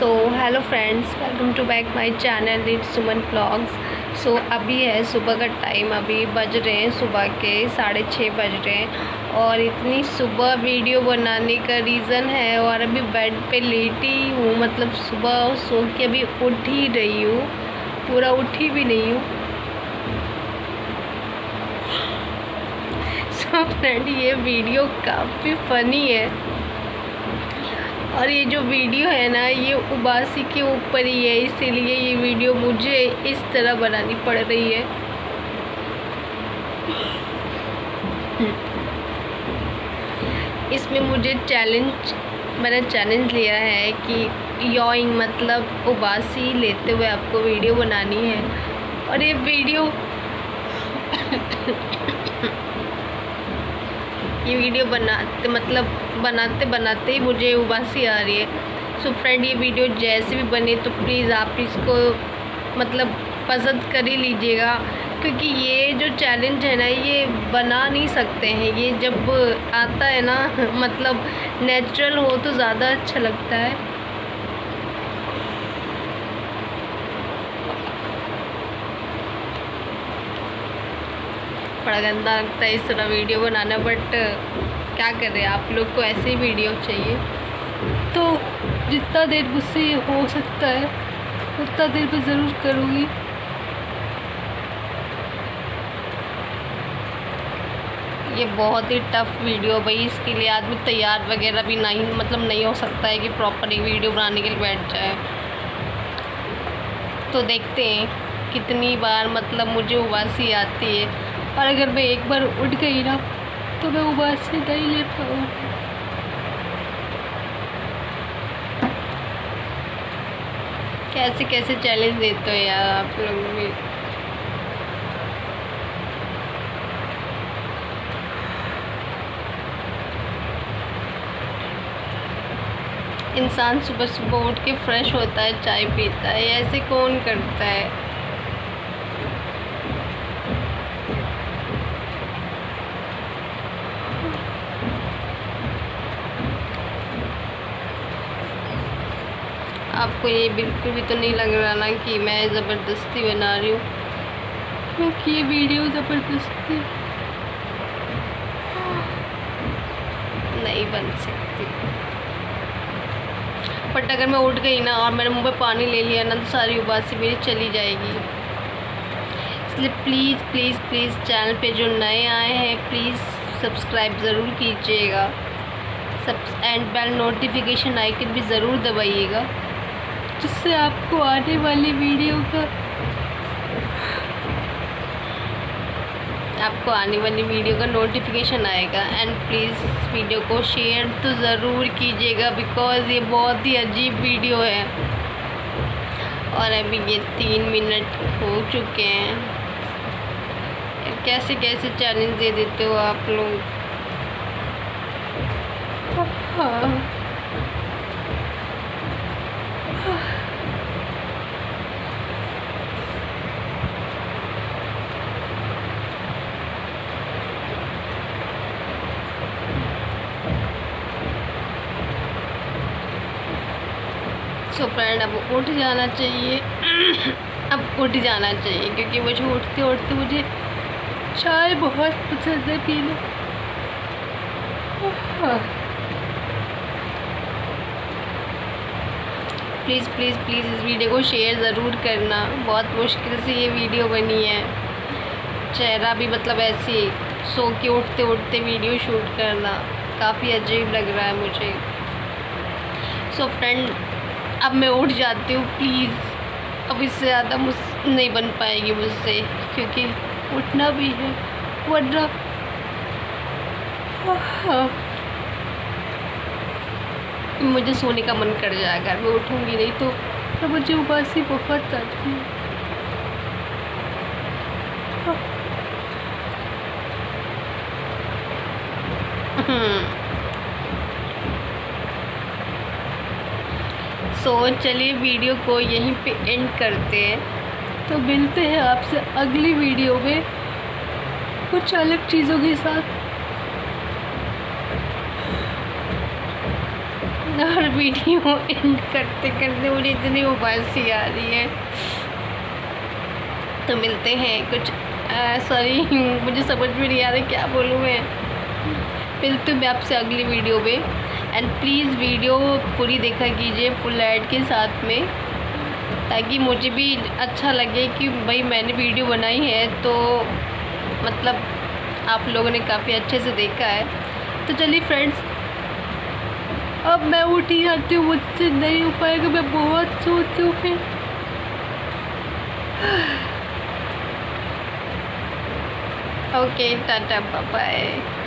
So hello friends, welcome to back my channel it's Suman blogs. So अभी है सुबह का टाइम, अभी बज रहे हैं सुबह के 6:30 बज रहे हैं। और इतनी सुबह वीडियो बनाने का रीज़न है, और अभी बेड पे लेटी हूँ, मतलब सुबह सो के अभी उठ ही रही हूँ, पूरा उठी भी नहीं हूँ। सो फ्रेंड, ये वीडियो काफ़ी फ़नी है, और ये जो वीडियो है ना, ये उबासी के ऊपर ही है, इसीलिए ये वीडियो मुझे इस तरह बनानी पड़ रही है। इसमें मैंने चैलेंज लिया है कि यॉइंग मतलब उबासी लेते हुए आपको वीडियो बनानी है। और ये वीडियो बनाते बनाते ही मुझे उबासी आ रही है। सो फ्रेंड, ये वीडियो जैसे भी बने तो प्लीज़ आप इसको मतलब पसंद कर ही लीजिएगा, क्योंकि ये जो चैलेंज है ना, ये बना नहीं सकते हैं। ये जब आता है ना मतलब नेचुरल हो तो ज़्यादा अच्छा लगता है। बड़ा गंदा लगता है इस तरह वीडियो बनाना, बट क्या करें, आप लोग को ऐसे ही वीडियो चाहिए, तो जितना देर मुझसे हो सकता है उतना देर मैं ज़रूर करूँगी। ये बहुत ही टफ़ वीडियो भाई, इसके लिए आदमी तैयार वगैरह भी नहीं हो सकता है कि प्रॉपर एक वीडियो बनाने के लिए बैठ जाए। तो देखते हैं कितनी बार मतलब मुझे उबासी आती है, और अगर मैं एक बार उठ गई ना तो मैं उबासी नहीं ले पाऊँगी। कैसे कैसे चैलेंज देते हो यार आप लोग भी। इंसान सुबह सुबह उठ के फ्रेश होता है, चाय पीता है, ऐसे कौन करता है। आपको ये बिल्कुल भी तो नहीं लग रहा ना कि मैं ज़बरदस्ती बना रही हूँ, क्योंकि ये वीडियो ज़बरदस्ती नहीं बन सकती। बट अगर मैं उठ गई ना और मैंने मुँह पे पानी ले लिया ना, तो सारी उबासी मेरी चली जाएगी। इसलिए प्लीज़ प्लीज़ प्लीज़ चैनल पे जो नए आए हैं प्लीज़ सब्सक्राइब ज़रूर कीजिएगा, एंड बेल नोटिफिकेशन आइकन भी ज़रूर दबाइएगा, जिससे आपको आने वाली वीडियो का नोटिफिकेशन आएगा। एंड प्लीज़ वीडियो को शेयर तो ज़रूर कीजिएगा, बिकॉज़ ये बहुत ही अजीब वीडियो है। और अभी ये 3 मिनट हो चुके हैं। कैसे कैसे चैलेंज दे देते हो आप लोग। हाँ, सो फ्रेंड, अब उठ जाना चाहिए अब उठ जाना चाहिए, क्योंकि मुझे उठते उठते मुझे चाय बहुत पसंद है पीना। प्लीज़ प्लीज़ प्लीज़ इस वीडियो को शेयर ज़रूर करना। बहुत मुश्किल से ये वीडियो बनी है। चेहरा भी मतलब ऐसे सो के उठते उठते वीडियो शूट करना काफ़ी अजीब लग रहा है मुझे। सो फ्रेंड, अब मैं उठ जाती हूँ प्लीज़। अब इससे ज़्यादा नहीं बन पाएगी मुझसे, क्योंकि उठना भी है, वरना मुझे सोने का मन कर जाएगा। अगर मैं उठूँगी नहीं तो मुझे उबासी बहुत आती है। सो चलिए वीडियो को यहीं पे एंड करते हैं, तो मिलते हैं आपसे अगली वीडियो में कुछ अलग चीज़ों के साथ। और वीडियो एंड करते करते मुझे इतनी उबासी आ रही है। तो मिलते हैं कुछ सॉरी मुझे समझ में नहीं आ रहा क्या बोलूँ मैं। मिलती हूँ मैं आपसे अगली वीडियो में। एंड प्लीज़ वीडियो पूरी देखा कीजिए फुल ऐड के साथ में, ताकि मुझे भी अच्छा लगे कि भाई मैंने वीडियो बनाई है तो मतलब आप लोगों ने काफ़ी अच्छे से देखा है। तो चलिए फ्रेंड्स, अब मैं उठी जाती हूँ, मुझसे नहीं हो पाएगा, मैं बहुत सोती हूँ फिर। Okay tata bye bye.